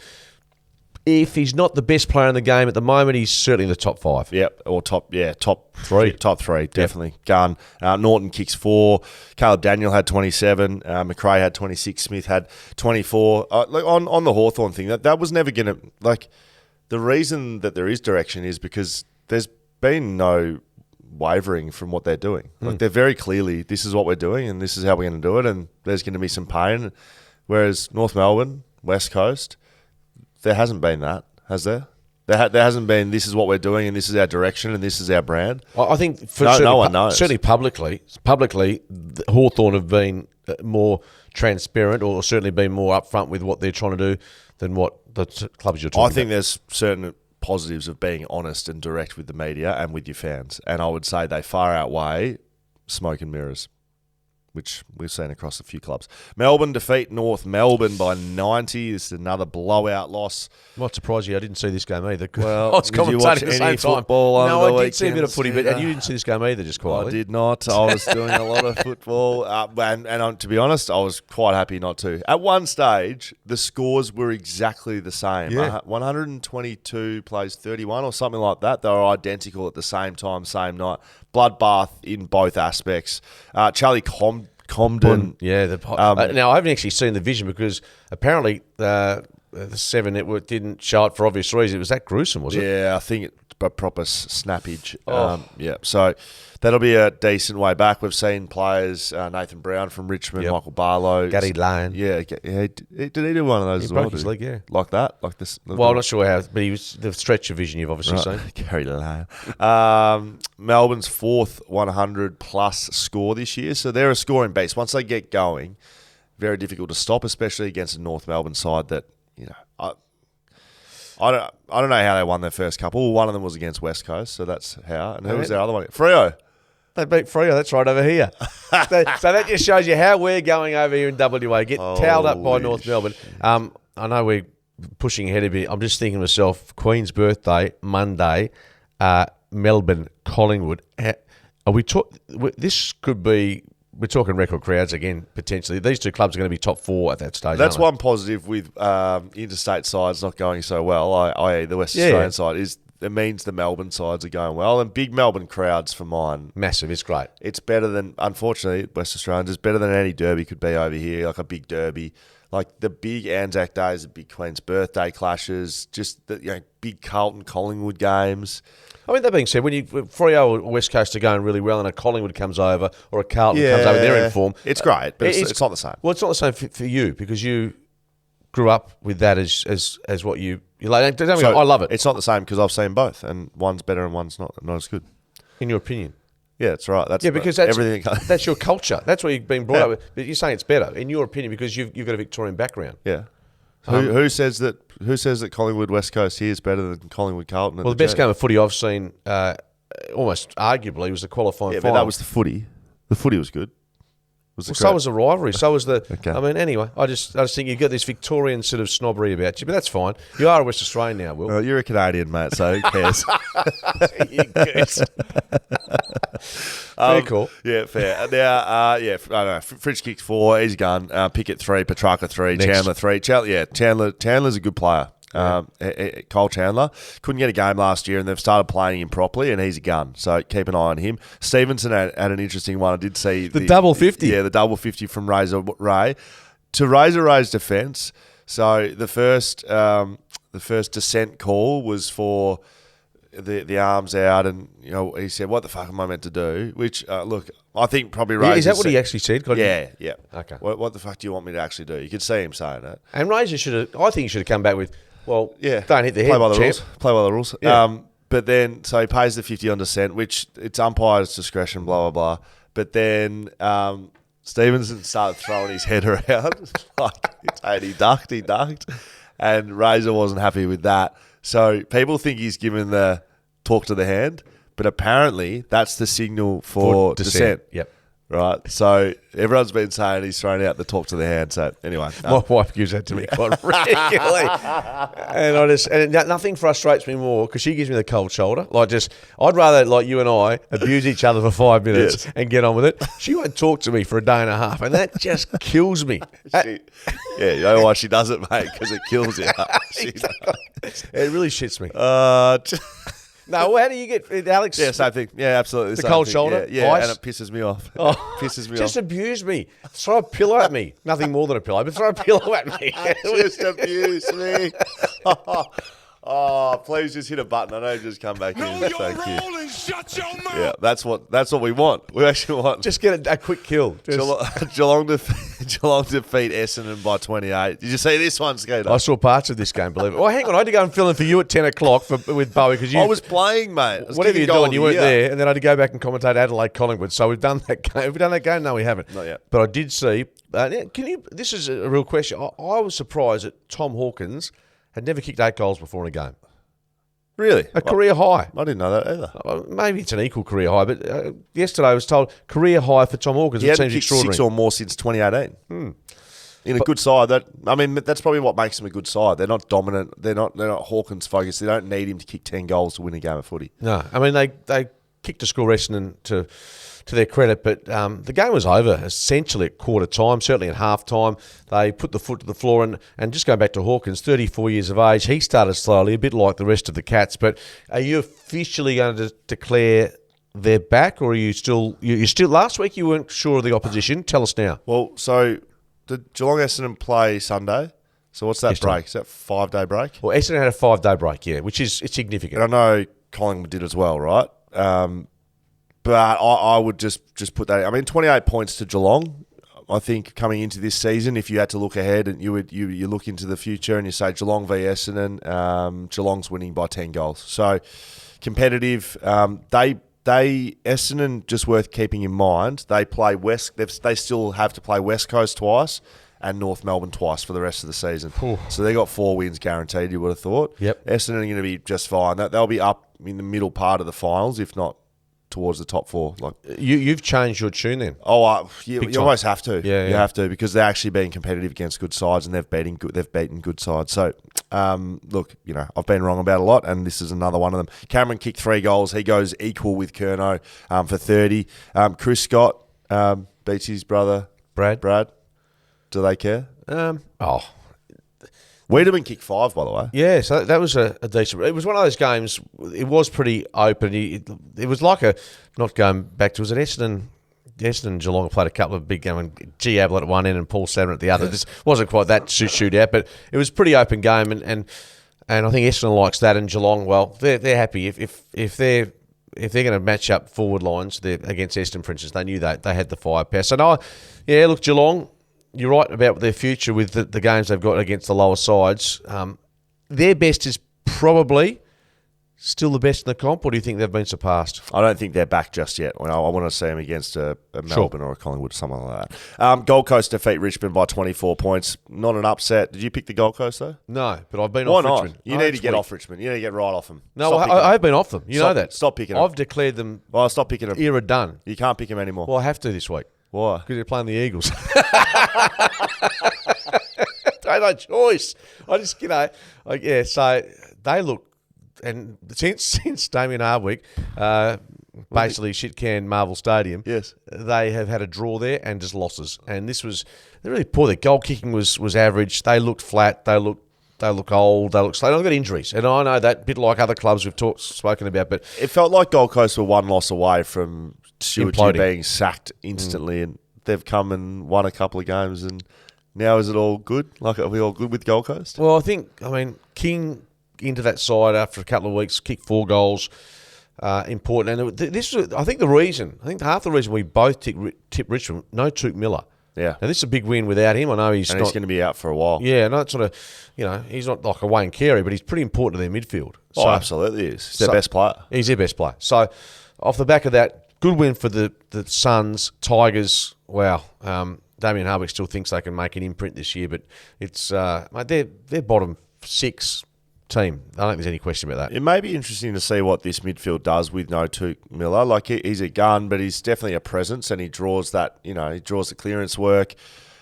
If he's not the best player in the game at the moment, he's certainly in the top 5. Yep, or top 3. Top 3, definitely. Yep. Gun. Norton kicks 4. Caleb Daniel had 27. McRae had 26. Smith had 24. On the Hawthorn thing, that was never going to... the reason that there is direction is because there's been no wavering from what they're doing. They're very clearly, this is what we're doing and this is how we're going to do it, and there's going to be some pain. Whereas North Melbourne, West Coast... there hasn't been that, has there? There hasn't been, this is what we're doing and this is our direction and this is our brand. I think no one knows. Certainly publicly, Hawthorn have been more transparent or certainly been more upfront with what they're trying to do than what the clubs you're talking about. I think there's certain positives of being honest and direct with the media and with your fans. And I would say they far outweigh smoke and mirrors, which we've seen across a few clubs. Melbourne defeat North Melbourne by 90. This is another blowout loss. Might surprise you. I didn't see this game either. Well, I was did you watch any football over the weekend? No, I did see a bit of footy, but and you didn't see this game either, just quietly. I did not. I was doing a lot of football. And to be honest, I was quite happy not to. At one stage, the scores were exactly the same. Yeah. 122 plays 31 or something like that. They were identical at the same time, same night. Bloodbath in both aspects. Charlie Comden. Yeah. Now, I haven't actually seen the vision because apparently the Seven Network didn't show it for obvious reasons. It was that gruesome, was it? Yeah, I think it's a proper snappage. So that'll be a decent way back. We've seen players, Nathan Brown from Richmond, Michael Barlow. Gary Lane. Yeah, did he do one of those as well? Broke his leg, yeah. Like that? Like this? Well, I'm not sure how, but he was the stretch of vision you've obviously seen. Gary Lane. Melbourne's fourth 100-plus score this year, so they're a scoring beast. Once they get going, very difficult to stop, especially against a North Melbourne side that, I don't know how they won their first couple. One of them was against West Coast, so that's how. And who was their other one? Freo. They beat Freo. That's right over here. So that just shows you how we're going over here in WA. Get towed up by North Melbourne. I know we're pushing ahead a bit. I'm just thinking to myself, Queen's birthday, Monday, Melbourne, Collingwood. Are we this could be... We're talking record crowds again, potentially. These two clubs are going to be top four at that stage. That's one positive with interstate sides not going so well, i.e. the West Australian side, is it means the Melbourne sides are going well. And big Melbourne crowds for mine. Massive, it's great. It's better than, unfortunately, West Australians, it's better than any derby could be over here, like a big derby. Like the big Anzac Days, the big Queen's birthday clashes, just the big Carlton Collingwood games. I mean, that being said, when Freo or West Coast are going really well and a Collingwood comes over or a Carlton comes over, they're in form. It's great, but it's not the same. Well, it's not the same for you because you grew up with that as what you like. I love it. It's not the same because I've seen both, and one's better and one's not as good. In your opinion? Yeah, that's right. Because everything. That's your culture. That's what you've been brought up with. But you're saying it's better, in your opinion, because you've got a Victorian background. Yeah. Who says that? Who says that Collingwood West Coast here is better than Collingwood Carlton? Well, the best game of footy I've seen, almost arguably, was the qualifying final. But that was the footy. The footy was good. So was the rivalry. So was the. Okay. I mean, anyway, I just think you've got this Victorian sort of snobbery about you, but that's fine. You are a West Australian now, Will. You're a Canadian, mate. So who cares? You goose. Fair call. Yeah, fair. Now, I don't know. Fridge kicked 4. He's gone. Pickett 3. Petrarca 3. Next. Chandler 3. Chandler's a good player. Cole Chandler couldn't get a game last year, and they've started playing him properly, and he's a gun. So keep an eye on him. Stevenson had an interesting one. I did see the double 50. Yeah, the double 50 from Razor Ray. To Razor Ray's defence, so the first descent call was for the arms out, and he said, "What the fuck am I meant to do?" Which look, I think probably Razor. Is that what he actually said? Yeah. Okay. What the fuck do you want me to actually do? You could see him saying it. And Razor I think he should have come back with, well, yeah, don't hit the head, play by the champ. rules. Play by the rules. Yeah. But then, so he pays the 50 on dissent, which it's umpire's discretion, blah, blah, blah. But then Stevenson started throwing his head around. And he ducked. And Razor wasn't happy with that. So people think he's given the talk to the hand, but apparently that's the signal for dissent. Yep. Right, so everyone's been saying he's thrown out the talk to the hand. So anyway, my wife gives that to me quite regularly, and nothing frustrates me more because she gives me the cold shoulder. I'd rather you and I abuse each other for 5 minutes and get on with it. She won't talk to me for a day and a half, and that just kills me. You know why she does it, mate? Because it kills you. It really shits me. No, how do you get Alex? Yeah, same thing. Yeah, absolutely. The cold shoulder? Yeah, Ice? and it pisses me off. Just abuse me. Throw a pillow at me. Nothing more than a pillow, but throw a pillow at me. Just abuse me. Oh, please just hit a button. I know you just come back in. Thank you. And shut your mouth. Yeah, that's what we want. We actually want. Just get a quick kill. Geelong defeat Essendon by 28. Did you see this one, Skeeter? I saw parts of this game, believe it. Well, hang on. I had to go and fill in for you at 10 o'clock with Bowie because I was playing, mate. Whatever you're doing, you weren't there, and then I had to go back and commentate Adelaide Collingwood. So we've done that game. Have we done that game? No, we haven't. Not yet. But I did see. This is a real question. I was surprised that Tom Hawkins had never kicked 8 goals before in a game. Really? A career high. I didn't know that either. Maybe it's an equal career high, but yesterday I was told career high for Tom Hawkins. He it hadn't seems kicked extraordinary. 6 or more since 2018. In a good side. That's probably what makes them a good side. They're not dominant. They're not Hawkins focused. They don't need him to kick 10 goals to win a game of footy. No, I mean they kicked a score Essendon to their credit, but the game was over essentially at quarter time, certainly at half time. They put the foot to the floor, and just going back to Hawkins, 34 years of age, he started slowly, a bit like the rest of the Cats. But are you officially going to declare they're back, or are you still... Last week you weren't sure of the opposition. Tell us now. Well, so the Geelong Essendon play Sunday, So what's that Yes, break? Is that 5-day break? Well, Essendon had a 5-day break, yeah, which is it's significant. And I know Collingwood did as well, right? But I would just put that. I mean, 28 points to Geelong. I think coming into this season, if you had to look ahead and you look into the future and you say Geelong v Essendon, Geelong's winning by 10 goals. So competitive. Essendon, just worth keeping in mind, they play they still have to play West Coast twice and North Melbourne twice for the rest of the season. Ooh. So they got 4 wins guaranteed, you would have thought. Yep. Essendon are going to be just fine. They'll be up in the middle part of the finals, if not towards the top 4. Like You've changed your tune then. Oh, you almost have to. Yeah. You have to, because they're actually being competitive against good sides, and they've beaten good sides. So, look, I've been wrong about a lot, and this is another one of them. Cameron kicked 3 goals. He goes equal with Curnow for 30. Chris Scott beats his brother Brad. Do they care? Oh, Wiedemann kicked 5, by the way. yeah, so that was a decent. It was one of those games. It was pretty open. It was like not going back to, was it Essendon and Geelong played a couple of big games. G. Ablett at one end and Paul Savin at the other. Yeah. This wasn't quite that shootout, but it was a pretty open game, and I think Essendon likes that, and Geelong, well, they're happy if they're going to match up forward lines against Essendon, for instance. They knew they had the firepower. So no, yeah, look, Geelong, you're right about their future with the games they've got against the lower sides. Their best is probably still the best in the comp, or do you think they've been surpassed? I don't think they're back just yet. I want to see them against a Melbourne or a Collingwood, something like that. Gold Coast defeat Richmond by 24 points. Not an upset. Did you pick the Gold Coast, though? No, but I've been Why off not? Richmond. You need to get off Richmond. You need to get right off them. No, I've been off them. You know that. Stop picking them. I've declared them Stop picking them. era done. You can't pick them anymore. Well, I have to this week. Why? Because they're playing the Eagles. I no choice. I just, so they look, and since Damien Hardwick basically shit-canned Marvel Stadium, yes, they have had a draw there and just losses. And they're really poor. Their goal kicking was average. They looked flat. They look old. They look slow. They've got injuries. And I know that, a bit like other clubs we've spoken about, but it felt like Gold Coast were one loss away from Stewart being sacked instantly, and they've come and won a couple of games, and now is it all good? Like, are we all good with Gold Coast? Well, King into that side after a couple of weeks, kicked 4 goals, important. And this was, I think half the reason we both tipped Richmond, no Tuke Miller. Yeah. Now, this is a big win without him. I know he's going to be out for a while. Yeah, no, it's sort of, he's not like a Wayne Carey, but he's pretty important to their midfield. Oh, absolutely is. He's their best player. He's their best player. So, off the back of that, good win for the Suns. Tigers, wow. Damien Hardwick still thinks they can make an imprint this year, but it's they're bottom 6 team. I don't think there's any question about that. It may be interesting to see what this midfield does with no Tuke Miller. Like, he's a gun, but he's definitely a presence, and he draws that. He draws the clearance work.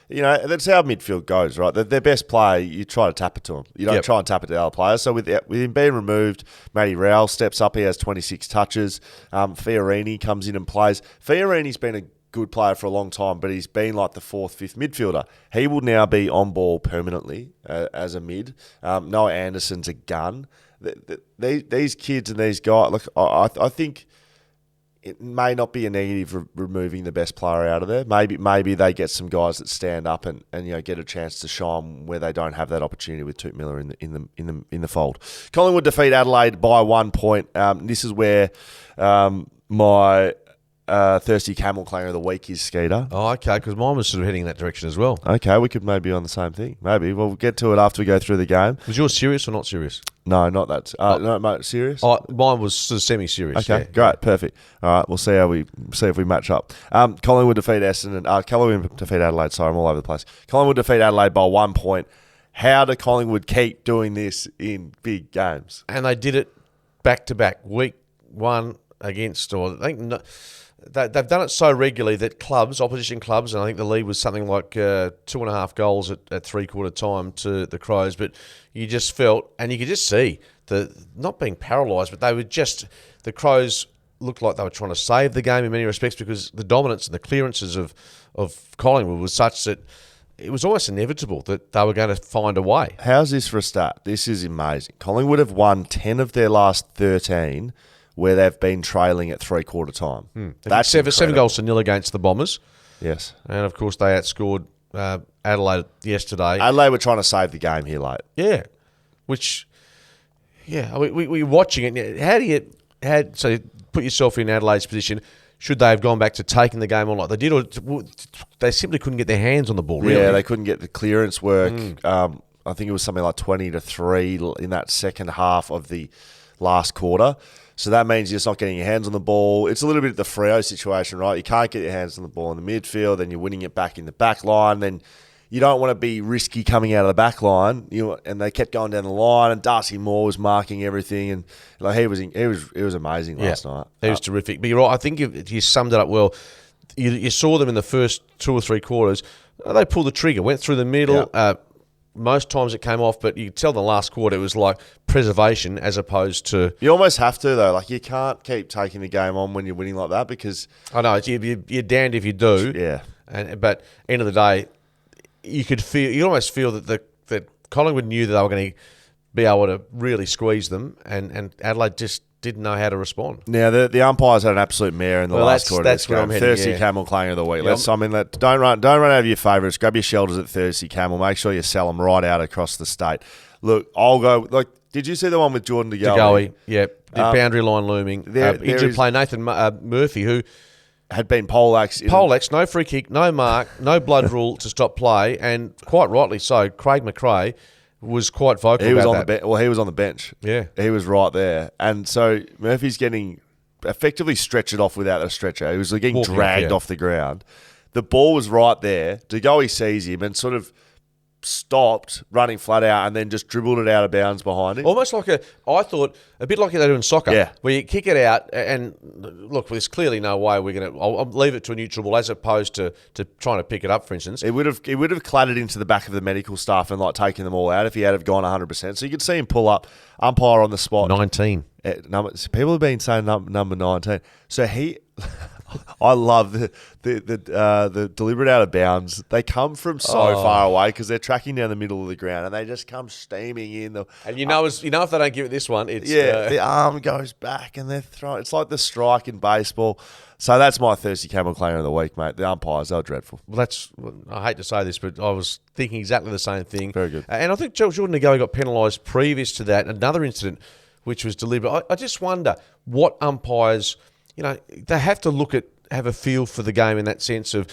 That's how midfield goes, right? Their best player, you try to tap it to him. You don't try and tap it to the other players. So with him being removed, Matty Rowell steps up. He has 26 touches. Fiorini comes in and plays. Fiorini's been a good player for a long time, but he's been like the 4th, 5th midfielder. He will now be on ball permanently as a mid. Noah Anderson's a gun. These kids and these guys, look, I think it may not be a negative removing the best player out of there. Maybe they get some guys that stand up and get a chance to shine where they don't have that opportunity with Tuke Miller in the fold. Collingwood defeat Adelaide by 1 point. This is where my Thirsty Camel Clanger of the Week is Skeeter. Oh, okay, because mine was sort of heading in that direction as well. Okay, we could maybe be on the same thing. Maybe. We'll get to it after we go through the game. Was yours serious or not serious? No, not that. No, mate, serious? Oh, mine was sort of semi-serious. Okay, great, perfect. All right, we'll see if we match up. Collingwood defeat Essendon. Collingwood defeat Adelaide. Sorry, I'm all over the place. Collingwood defeat Adelaide by 1 point. How do Collingwood keep doing this in big games? And they did it back-to-back. Week 1 against, or I think they've done it so regularly that opposition clubs, and I think the lead was something like 2.5 goals at three-quarter time to the Crows, but you just felt, and you could just see, not being paralysed, but they were just, the Crows looked like they were trying to save the game in many respects, because the dominance and the clearances of Collingwood was such that it was almost inevitable that they were going to find a way. How's this for a start? This is amazing. Collingwood have won 10 of their last 13 where they've been trailing at three-quarter time. That's 7 goals to nil against the Bombers. Yes. And, of course, they outscored Adelaide yesterday. Adelaide were trying to save the game here late. Yeah, which, we're watching it. So put yourself in Adelaide's position. Should they have gone back to taking the game on like they did, or they simply couldn't get their hands on the ball? Really? Yeah, they couldn't get the clearance work. I think it was something like 20-3 in that second half of the last quarter. So that means you're just not getting your hands on the ball. It's a little bit the Freo situation, right? You can't get your hands on the ball in the midfield, then you're winning it back in the back line. Then you don't want to be risky coming out of the back line. And they kept going down the line, and Darcy Moore was marking everything, and he was amazing last night. He was terrific. But you're right. I think you summed it up well. You saw them in the first 2 or 3 quarters. They pulled the trigger, went through the middle. Yep. Most times it came off, but you could tell the last quarter it was like preservation as opposed to... You almost have to, though. Like, you can't keep taking the game on when you're winning like that because... I know, you're damned if you do. Yeah. But end of the day, you almost feel that Collingwood knew that they were going to be able to really squeeze them, and Adelaide just didn't know how to respond. Now, the umpires had an absolute mare in the last quarter. That's where I'm heading. Thirsty Camel Clanger of the week. Don't run out of your favourites. Grab your shelters at Thirsty Camel. Make sure you sell them right out across the state. Look, I'll go. Like, did you see the one with Jordan De Goey? Yeah, the boundary line looming. Injured player Nathan Murphy, who had been poleaxed. No free kick, no mark, no blood rule to stop play, and quite rightly so. Craig McRae was quite vocal about that. He was on the bench. Yeah. He was right there. And so Murphy's getting effectively stretchered off without a stretcher. He was getting dragged off the ground. The ball was right there. De Goey sees him and sort of stopped running flat out and then just dribbled it out of bounds behind him. Almost like I thought, a bit like they do in soccer, where you kick it out and look, there's clearly no way we're going to... I'll leave it to a neutral ball as opposed to trying to pick it up, for instance. It would have clattered into the back of the medical staff and taken them all out if he had have gone 100%. So you could see him pull up, umpire on the spot. 19. People have been saying number 19. So he... I love the deliberate out of bounds. They come from so far away because they're tracking down the middle of the ground and they just come steaming in. And if they don't give it this one, it's the arm goes back and they're throwing. It's like the strike in baseball. So that's my Thirsty Camel Clanger of the week, mate. The umpires, they're dreadful. Well, I hate to say this, but I was thinking exactly the same thing. Very good. And I think Jordan De Goey got penalised previous to that. Another incident which was deliberate. I just wonder what umpires... they have to have a feel for the game in that sense of,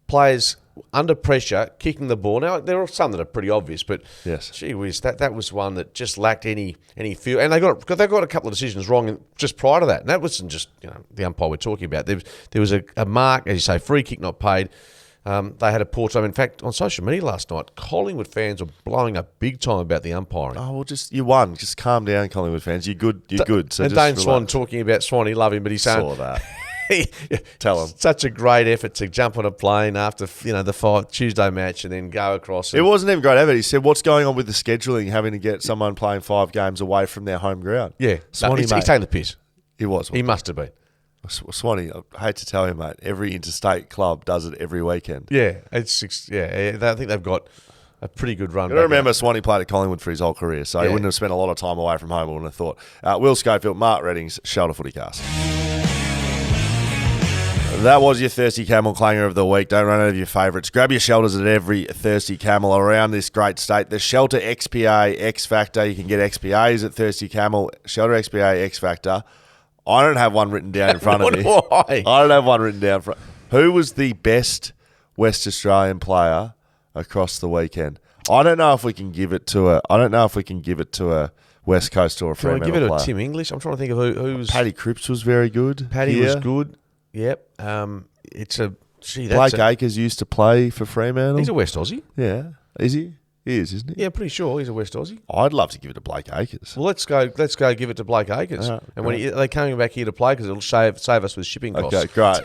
players under pressure, kicking the ball. Now, there are some that are pretty obvious, but yes, gee whiz, that was one that just lacked any feel. And they got a couple of decisions wrong just prior to that. And that wasn't just, the umpire we're talking about. There was a mark, as you say, free kick not paid. They had a poor time. In fact, on social media last night, Collingwood fans were blowing up big time about the umpiring. Oh, well, you won. Just calm down, Collingwood fans. You're good. You're good. So and Dane Swan talking about Swan, he loved him, but he's saying... Saw that. Tell him. Such a great effort to jump on a plane after the Tuesday match and then go across. It wasn't even great effort. He said, what's going on with the scheduling, having to get someone playing 5 games away from their home ground? Yeah. He's taking the piss. He was. He must have been. Swanee, I hate to tell you, mate, every interstate club does it every weekend. Yeah, I think they've got a pretty good run. I remember Swanee played at Collingwood for his whole career, so he wouldn't have spent a lot of time away from home, I wouldn't have thought. Will Schofield, Mark Redding's Shelter FootyCast. That was your Thirsty Camel Clanger of the week. Don't run out of your favourites. Grab your shelters at every Thirsty Camel around this great state. The Shelter XPA X Factor. You can get XPAs at Thirsty Camel. Shelter XPA X Factor. I don't have one written down in front of me. I don't have one written down. Who was the best West Australian player across the weekend? I don't know if we can give it to a West Coast or a Fremantle player. Give it to Tim English. I'm trying to think of who was. Paddy Cripps was very good. Paddy was good. Yep. Blake Acres used to play for Fremantle. He's a West Aussie. Yeah. Is he? He is, isn't he? Yeah, pretty sure he's a West Aussie. I'd love to give it to Blake Acres. Well, let's go give it to Blake Acres. And when they're coming back here to play because it'll save us with shipping costs. Okay, great.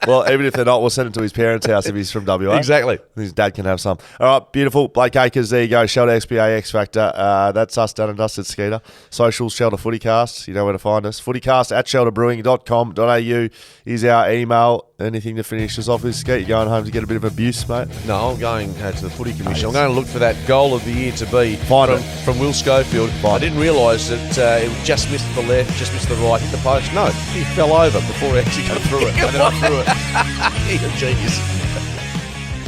Well, even if they're not, we'll send it to his parents' house if he's from WA. Exactly. His dad can have some. All right, beautiful. Blake Acres, there you go. Shelter XPA X Factor. That's us done and dusted, Skeeter. Socials, Shelter FootyCast. You know where to find us. FootyCast at shelterbrewing.com.au is our email. Anything to finish us off with, Skeet? You going home to get a bit of abuse, mate? No, I'm going to the Footy Commission. I'm going to look for that goal of the year to be from Will Schofield. I didn't realise that it just missed the left, just missed the right, hit the post. No, he fell over before he actually got through it. And then I threw it. He's a genius.